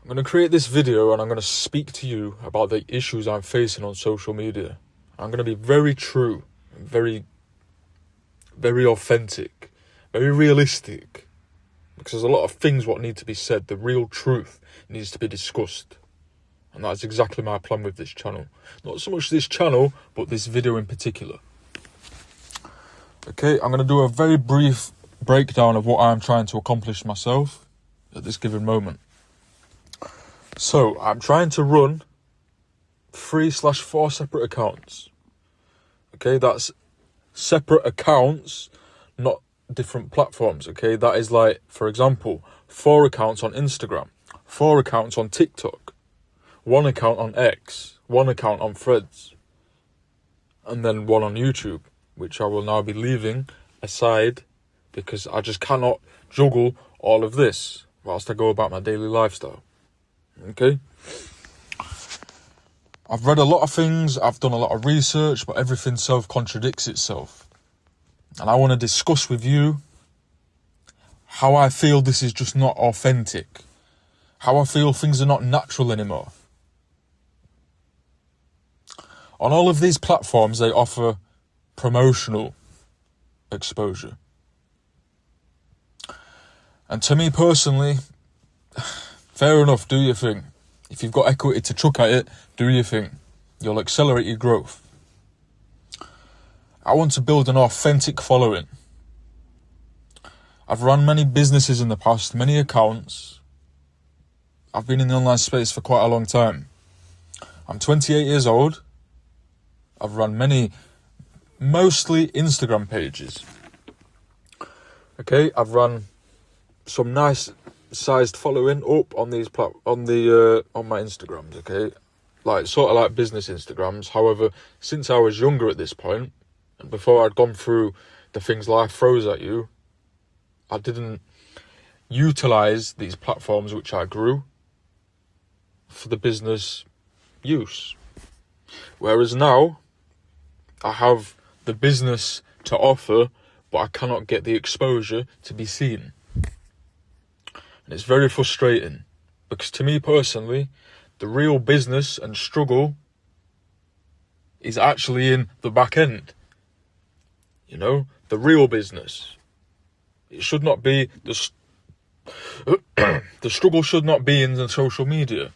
I'm going to create this video and I'm going to speak to you about the issues I'm facing on social media. I'm going to be very true, very authentic, very realistic, because there's a lot of things what need to be said. The real truth needs to be discussed. And that's exactly my plan with this channel. Not so much this channel, but this video in particular. Okay, I'm going to do a very brief breakdown of what I'm trying to accomplish myself at this given moment. So, I'm trying to run 3/4 separate accounts. Okay, that's separate accounts, not different platforms. Okay, that is like, for example, 4 accounts on Instagram, 4 accounts on TikTok, 1 account on X, 1 account on Threads, and then 1 on YouTube, which I will now be leaving aside because I just cannot juggle all of this whilst I go about my daily lifestyle. Okay? I've read a lot of things, I've done a lot of research, but everything self-contradicts itself. And I want to discuss with you how I feel this is just not authentic. How I feel things are not natural anymore. On all of these platforms, they offer promotional exposure. And to me personally, fair enough, do your thing. If you've got equity to chuck at it, do your thing. You'll accelerate your growth. I want to build an authentic following. I've run many businesses in the past, many accounts. I've been in the online space for quite a long time. I'm 28 years old. I've run mostly Instagram pages. Okay, I've run some nice sized following up on these on my Instagrams. Okay, like sort of like business Instagrams. However, since I was younger at this point, and before I'd gone through the things life throws at you, I didn't utilize these platforms which I grew for the business use. Whereas now, I have the business to offer, but I cannot get the exposure to be seen. And it's very frustrating, because to me personally, the real business and struggle is actually in the back end. You know, the real business. It should not be, the struggle should not be in the social media.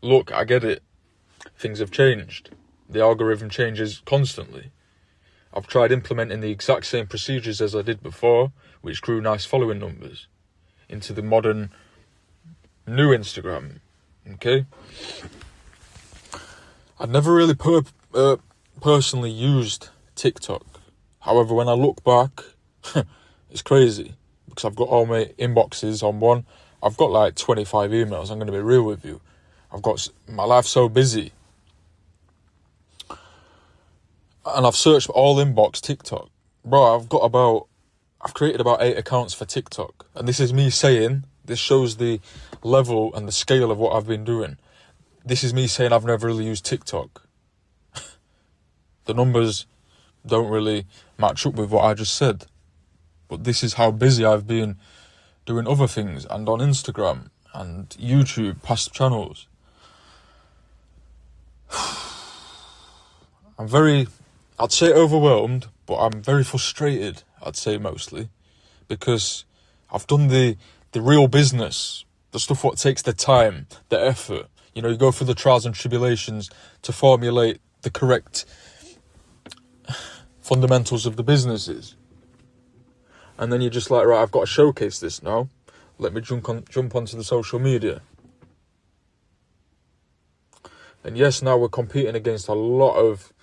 Look, I get it. Things have changed. The algorithm changes constantly. I've tried implementing the exact same procedures as I did before, which grew nice following numbers, into the modern new Instagram. Okay? I've never really personally used TikTok. However, when I look back, it's crazy, because I've got all my inboxes on one. I've got like 25 emails, I'm going to be real with you. My life's so busy. And I've searched all inbox TikTok. Bro, I've created about 8 accounts for TikTok. And this is me saying, this shows the level and the scale of what I've been doing. This is me saying I've never really used TikTok. The numbers don't really match up with what I just said. But this is how busy I've been doing other things, and on Instagram and YouTube, past channels. I'd say overwhelmed, but I'm very frustrated, I'd say mostly, because I've done the real business, the stuff what takes the time, the effort. You know, you go through the trials and tribulations to formulate the correct fundamentals of the businesses. And then you're just like, right, I've got to showcase this now. Let me jump onto the social media. And yes, now we're competing against a lot of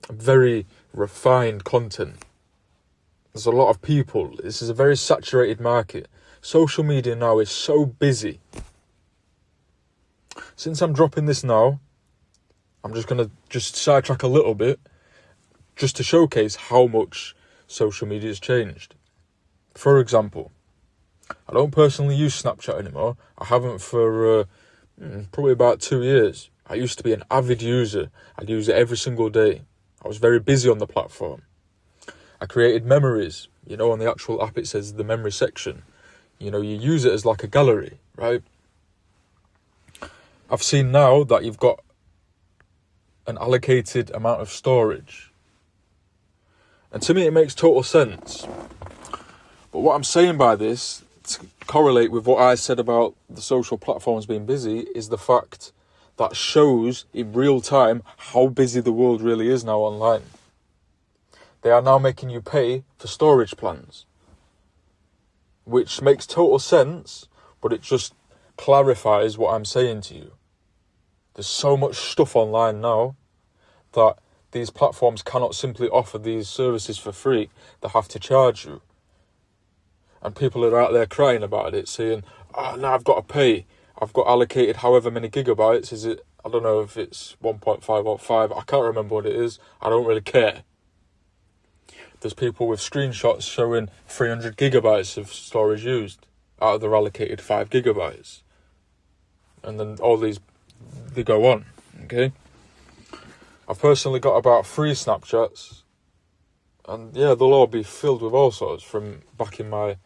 very refined content. There's a lot of people. This is a very saturated market. Social media now is so busy. Since I'm dropping this now, I'm just going to sidetrack a little bit, just to showcase how much social media has changed. For example, I don't personally use Snapchat anymore. I haven't for probably about 2 years. I used to be an avid user. I'd use it every single day. I was very busy on the platform. I created memories. You know, on the actual app it says the memory section. You know, you use it as like a gallery, right? I've seen now that you've got an allocated amount of storage. And to me, it makes total sense. But what I'm saying by this, to correlate with what I said about the social platforms being busy, is the fact that shows in real time how busy the world really is now online. They are now making you pay for storage plans, which makes total sense, but it just clarifies what I'm saying to you. There's so much stuff online now that these platforms cannot simply offer these services for free. They have to charge you. And people are out there crying about it, saying, now I've got to pay. I've got allocated however many gigabytes. Is it, I don't know if it's 1.5 or 5. I can't remember what it is. I don't really care. There's people with screenshots showing 300 gigabytes of storage used out of their allocated 5 gigabytes. And then all these, they go on, okay? I've personally got about 3 Snapchats. And yeah, they'll all be filled with all sorts from back in my,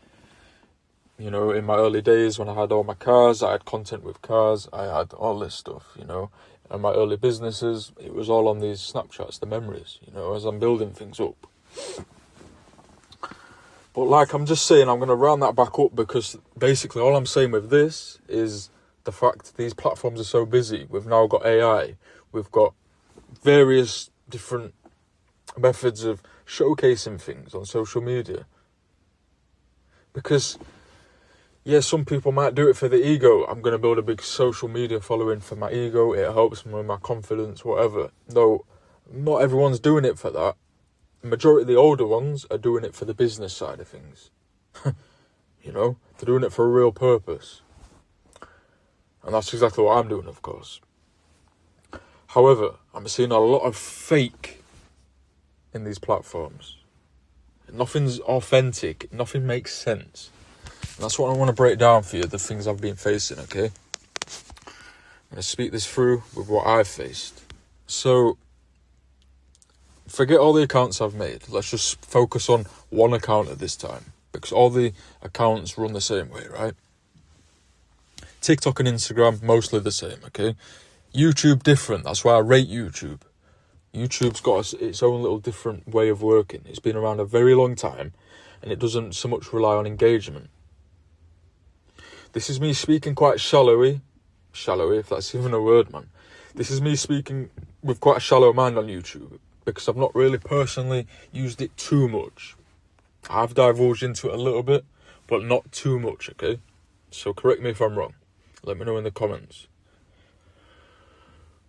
in my early days when I had all my cars. I had content with cars. I had all this stuff, And my early businesses, it was all on these Snapchats, the memories, as I'm building things up. But like I'm just saying, I'm going to round that back up because basically all I'm saying with this is the fact these platforms are so busy. We've now got AI. We've got various different methods of showcasing things on social media. Because, yeah, some people might do it for the ego. I'm going to build a big social media following for my ego. It helps me with my confidence, whatever. Though, not everyone's doing it for that. The majority of the older ones are doing it for the business side of things. They're doing it for a real purpose. And that's exactly what I'm doing, of course. However, I'm seeing a lot of fake in these platforms. Nothing's authentic. Nothing makes sense. And that's what I want to break down for you, the things I've been facing, okay? I'm going to speak this through with what I've faced. So, forget all the accounts I've made. Let's just focus on one account at this time. Because all the accounts run the same way, right? TikTok and Instagram, mostly the same, okay? YouTube, different. That's why I rate YouTube. YouTube's got its own little different way of working. It's been around a very long time, and it doesn't so much rely on engagement. This is me speaking quite shallowy, if that's even a word, man. This is me speaking with quite a shallow mind on YouTube, because I've not really personally used it too much. I've divulged into it a little bit, but not too much, okay? So correct me if I'm wrong. Let me know in the comments.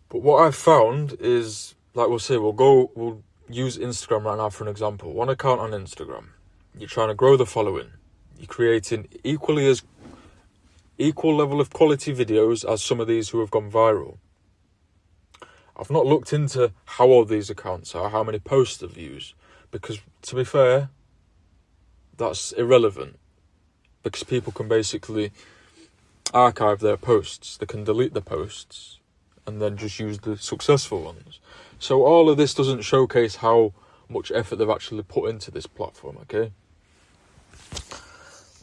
But what I've found is, like we'll use Instagram right now for an example. One account on Instagram. You're trying to grow the following. You're creating equal level of quality videos as some of these who have gone viral. I've not looked into how old these accounts are, how many posts they've used, because to be fair, that's irrelevant. Because people can basically archive their posts. They can delete the posts and then just use the successful ones. So all of this doesn't showcase how much effort they've actually put into this platform, okay?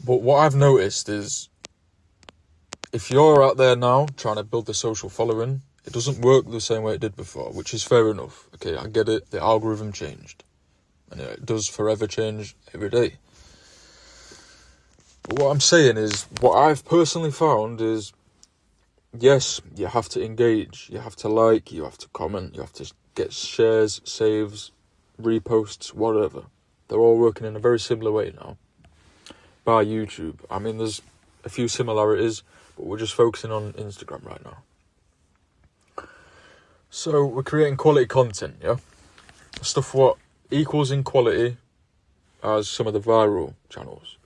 But what I've noticed is, if you're out there now trying to build the social following, it doesn't work the same way it did before, which is fair enough. Okay, I get it, the algorithm changed. And it does forever change every day. But what I'm saying is, what I've personally found is, yes, you have to engage, you have to like, you have to comment, you have to get shares, saves, reposts, whatever. They're all working in a very similar way now. By YouTube. I mean, there's a few similarities, but we're just focusing on Instagram right now. So, we're creating quality content, yeah? Stuff what equals in quality as some of the viral channels.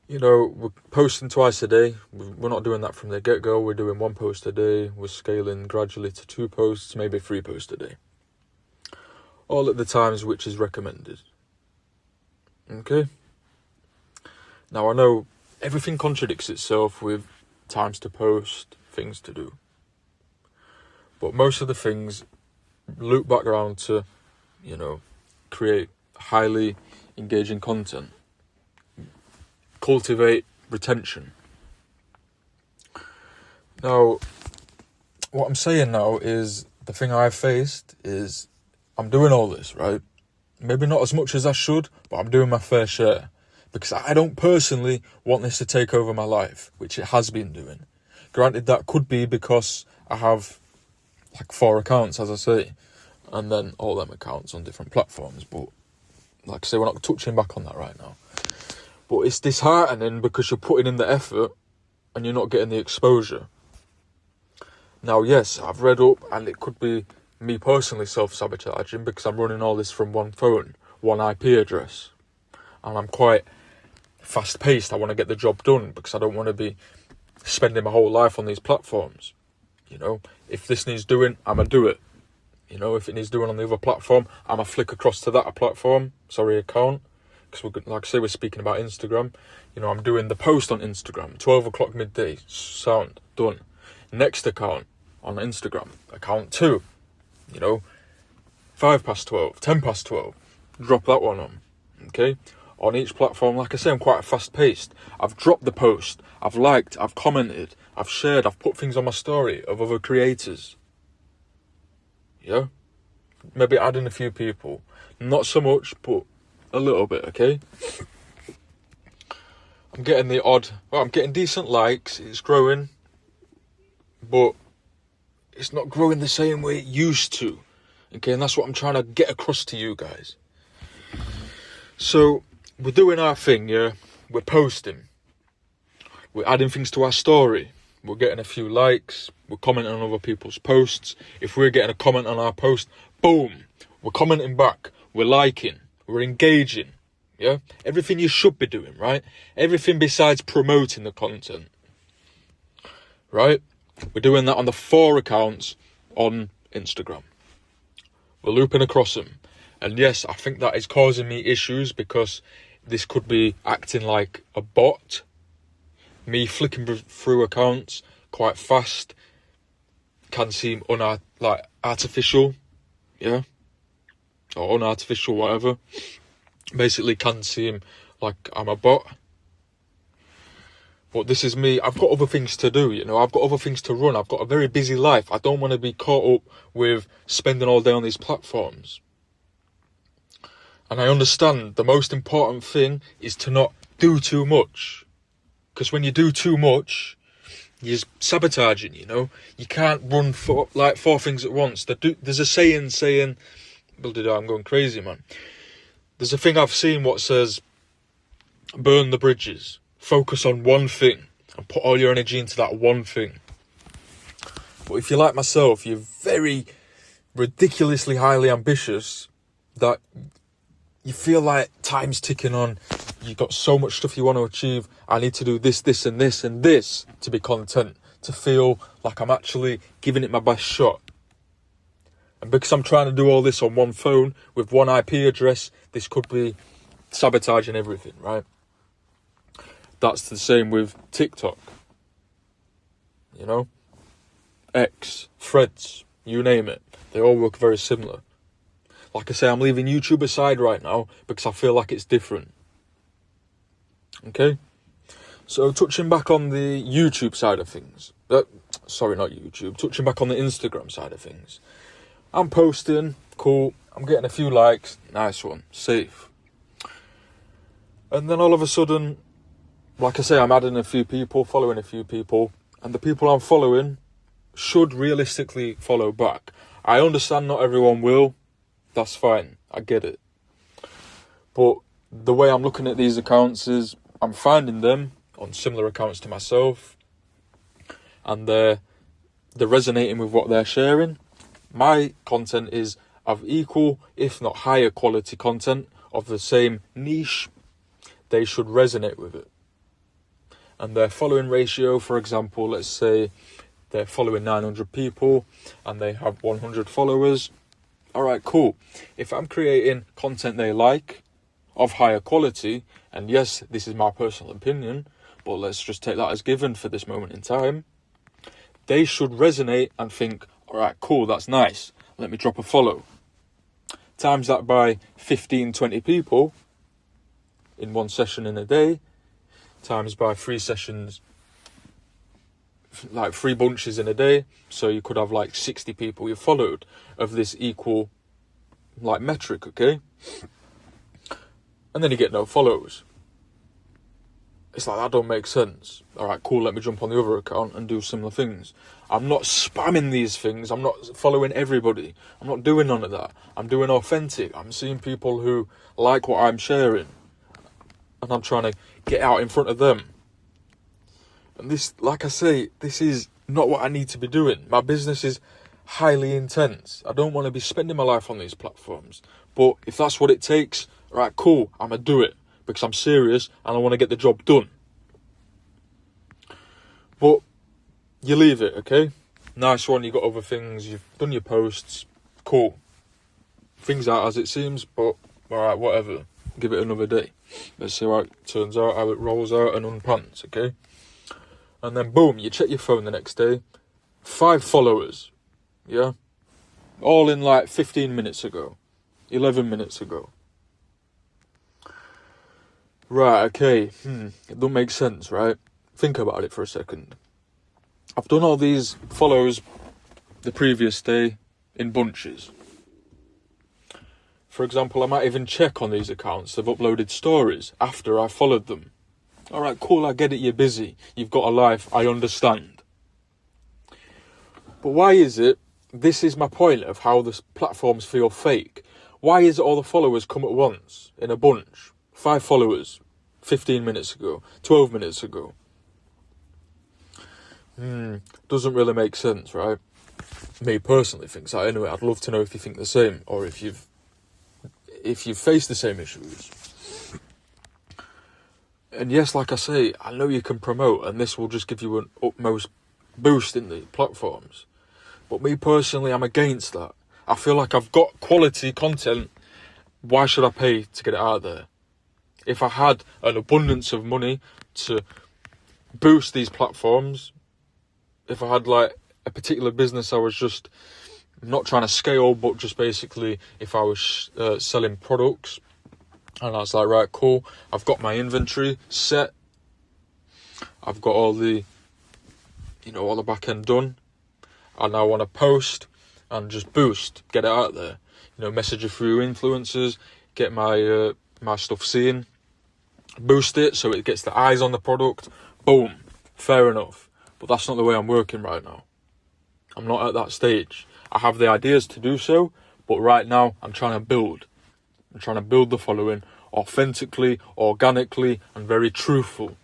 We're posting twice a day. We're not doing that from the get-go. We're doing 1 post a day. We're scaling gradually to 2 posts, maybe 3 posts a day. All at the times which is recommended. Okay? Now, I know everything contradicts itself with times to post, things to do. But most of the things loop back around to, create highly engaging content. Cultivate retention. Now, what I'm saying now is the thing I've faced is I'm doing all this, right? Maybe not as much as I should, but I'm doing my fair share. Because I don't personally want this to take over my life, which it has been doing. Granted, that could be because I have like 4 accounts, as I say, and then all them accounts on different platforms. But like I say, we're not touching back on that right now. But it's disheartening because you're putting in the effort and you're not getting the exposure. Now, yes, I've read up, and it could be me personally self-sabotaging because I'm running all this from one phone, one IP address. And I'm quite fast-paced. I want to get the job done because I don't want to be spending my whole life on these platforms. You know, if this needs doing, I'ma do it. You know, if it needs doing on the other platform, I'ma flick across to that account. Because like I say, we're speaking about Instagram. You know, I'm doing the post on Instagram, 12 o'clock midday, sound, done. Next account on Instagram, account 2, you know, 5 past 12, 10 past 12, drop that one on, okay? On each platform, like I say, I'm quite fast-paced. I've dropped the post, I've liked, I've commented, I've shared, I've put things on my story of other creators. Yeah? Maybe adding a few people. Not so much, but a little bit, okay? I'm getting I'm getting decent likes, it's growing, but it's not growing the same way it used to, okay? And that's what I'm trying to get across to you guys. So, we're doing our thing, yeah? We're posting. We're adding things to our story. We're getting a few likes. We're commenting on other people's posts. If we're getting a comment on our post, boom, we're commenting back. We're liking. We're engaging, yeah? Everything you should be doing, right? Everything besides promoting the content, right? We're doing that on the 4 accounts on Instagram. We're looping across them. And yes, I think that is causing me issues because this could be acting like a bot. Me flicking through accounts quite fast can seem artificial, yeah? Or unartificial, whatever. Basically can seem like I'm a bot. But this is me. I've got other things to do, you know. I've got other things to run. I've got a very busy life. I don't want to be caught up with spending all day on these platforms. And I understand the most important thing is to not do too much. Because when you do too much, you're sabotaging, you know. You can't run 4 things at once. There's a saying, I'm going crazy, man. There's a thing I've seen what says, burn the bridges. Focus on one thing and put all your energy into that one thing. But if you're like myself, you're very ridiculously highly ambitious that you feel like time's ticking on. You've got so much stuff you want to achieve. I need to do this, this and this and this to be content, to feel like I'm actually giving it my best shot. And because I'm trying to do all this on one phone with one IP address, this could be sabotaging everything, right? That's the same with TikTok, you know, X, Threads, you name it. They all work very similar. Like I say, I'm leaving YouTube aside right now because I feel like it's different. Okay? So touching back on the YouTube side of things. Touching back on the Instagram side of things. I'm posting, cool. I'm getting a few likes, nice one, safe. And then all of a sudden, like I say, I'm adding a few people, following a few people, and the people I'm following should realistically follow back. I understand not everyone will. That's fine. I get it. But the way I'm looking at these accounts is I'm finding them on similar accounts to myself, and they're resonating with what they're sharing. My content is of equal, if not higher quality content of the same niche. They should resonate with it. And their following ratio, for example, let's say they're following 900 people and they have 100 followers. All right, cool. If I'm creating content they like, of higher quality, and yes, this is my personal opinion, but let's just take that as given for this moment in time, they should resonate and think, all right, cool, that's nice. Let me drop a follow. Times that by 15, 20 people in one session in a day, times by 3 sessions, like 3 bunches in a day. So you could have like 60 people you followed of this equal like metric, okay? And then you get no follows. It's like, that don't make sense. All right, cool, let me jump on the other account and do similar things. I'm not spamming these things. I'm not following everybody. I'm not doing none of that. I'm doing authentic. I'm seeing people who like what I'm sharing. And I'm trying to get out in front of them. And this, like I say, this is not what I need to be doing. My business is highly intense. I don't want to be spending my life on these platforms. But if that's what it takes, all right, cool, I'm going to do it. Because I'm serious and I want to get the job done. But you leave it, okay? Nice one, you got other things, you've done your posts, cool. Things out as it seems, but alright, whatever. Give it another day. Let's see how it turns out, how it rolls out and unpants, okay? And then boom, you check your phone the next day. 5 followers, yeah? All in like 15 minutes ago. 11 minutes ago. Right, okay, it don't make sense, right? Think about it for a second. I've done all these follows the previous day in bunches. For example, I might even check on these accounts. They've uploaded stories after I followed them. All right, cool, I get it, you're busy. You've got a life, I understand. But why is it, this is my point of how the platforms feel fake. Why is it all the followers come at once, in a bunch? 5 followers, 15 minutes ago, 12 minutes ago. Doesn't really make sense, right? Me personally thinks that anyway. I'd love to know if you think the same, or if you've faced the same issues. And yes, like I say, I know you can promote, and this will just give you an utmost boost in the platforms. But me personally, I'm against that. I feel like I've got quality content. Why should I pay to get it out there? If I had an abundance of money to boost these platforms, if I had like a particular business I was just not trying to scale, but just basically if I was selling products, and I was like, right, cool, I've got my inventory set, I've got all the back end done, and I want to post and just boost, get it out there, message a few influencers, get my stuff seen, boost it so it gets the eyes on the product, boom, fair enough. But that's not the way I'm working right now. I'm not at that stage. I have the ideas to do so, but right now I'm trying to build. I'm trying to build the following authentically, organically, and very truthful.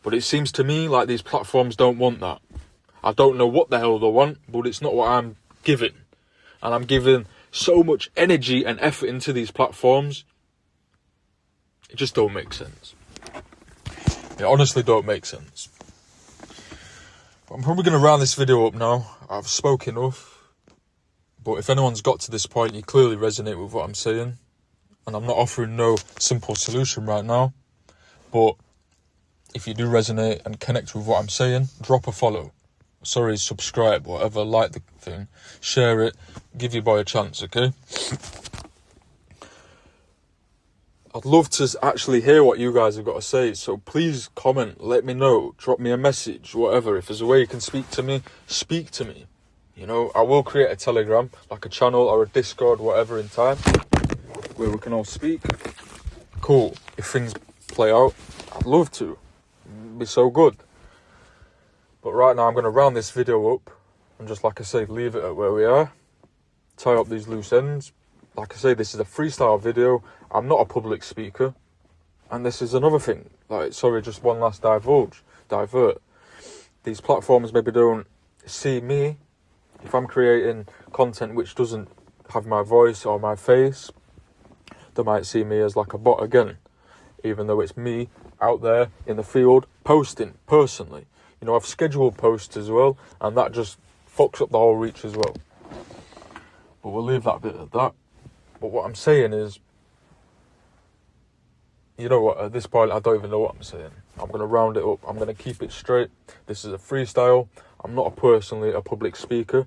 But it seems to me like these platforms don't want that. I don't know what the hell they want, but it's not what I'm giving. And I'm giving so much energy and effort into these platforms. It just don't make sense. It honestly don't make sense. But I'm probably going to round this video up now. I've spoken enough. But if anyone's got to this point, you clearly resonate with what I'm saying. And I'm not offering no simple solution right now. But if you do resonate and connect with what I'm saying, drop a follow. Sorry, subscribe, whatever, like the thing. Share it. Give your boy a chance, okay? I'd love to actually hear what you guys have got to say. So please comment, let me know, drop me a message, whatever. If there's a way you can speak to me, speak to me. I will create a Telegram, like a channel or a Discord, whatever in time, where we can all speak. Cool. If things play out, I'd love to. It'd be so good. But right now I'm going to round this video up and just, like I say, leave it at where we are. Tie up these loose ends. Like I say, this is a freestyle video. I'm not a public speaker. And this is another thing. Just one last divert. These platforms maybe don't see me. If I'm creating content which doesn't have my voice or my face, they might see me as like a bot again. Even though it's me out there in the field posting personally. I've scheduled posts as well, and that just fucks up the whole reach as well. But we'll leave that bit at that. But what I'm saying is, you know what, at this point I don't even know what I'm saying. I'm going to round it up. I'm going to keep it straight. This is a freestyle. I'm not personally a public speaker,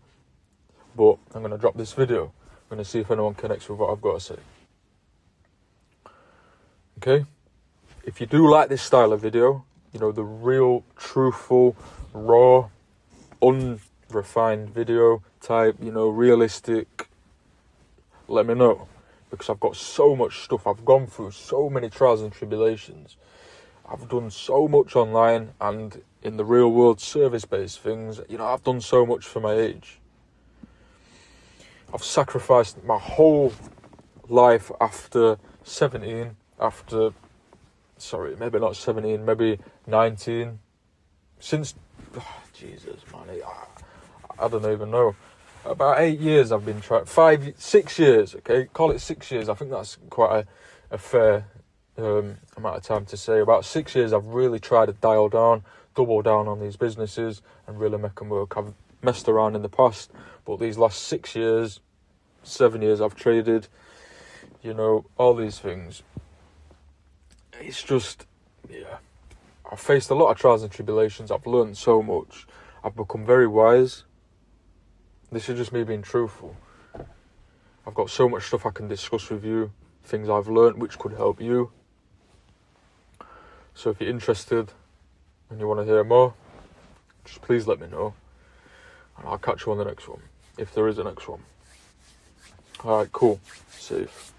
but I'm going to drop this video. I'm going to see if anyone connects with what I've got to say. Okay? If you do like this style of video, you know, the real, truthful, raw, unrefined video type, you know, realistic, let me know. Because I've got so much stuff. I've gone through so many trials and tribulations. I've done so much online and in the real world service-based things. You know, I've done so much for my age. I've sacrificed my whole life after 17, maybe not 17, maybe 19. Since, Jesus, man, I don't even know. About 8 years I've been trying, 6 years, okay? Call it 6 years. I think that's quite a fair amount of time to say. About 6 years I've really tried to double down on these businesses and really make them work. I've messed around in the past, but these last 6 years, 7 years I've traded, you know, all these things. It's just, yeah. I've faced a lot of trials and tribulations. I've learned so much. I've become very wise. This is just me being truthful. I've got so much stuff I can discuss with you, things I've learned which could help you. So if you're interested and you want to hear more, just please let me know. And I'll catch you on the next one, if there is a next one. Alright, cool. Safe.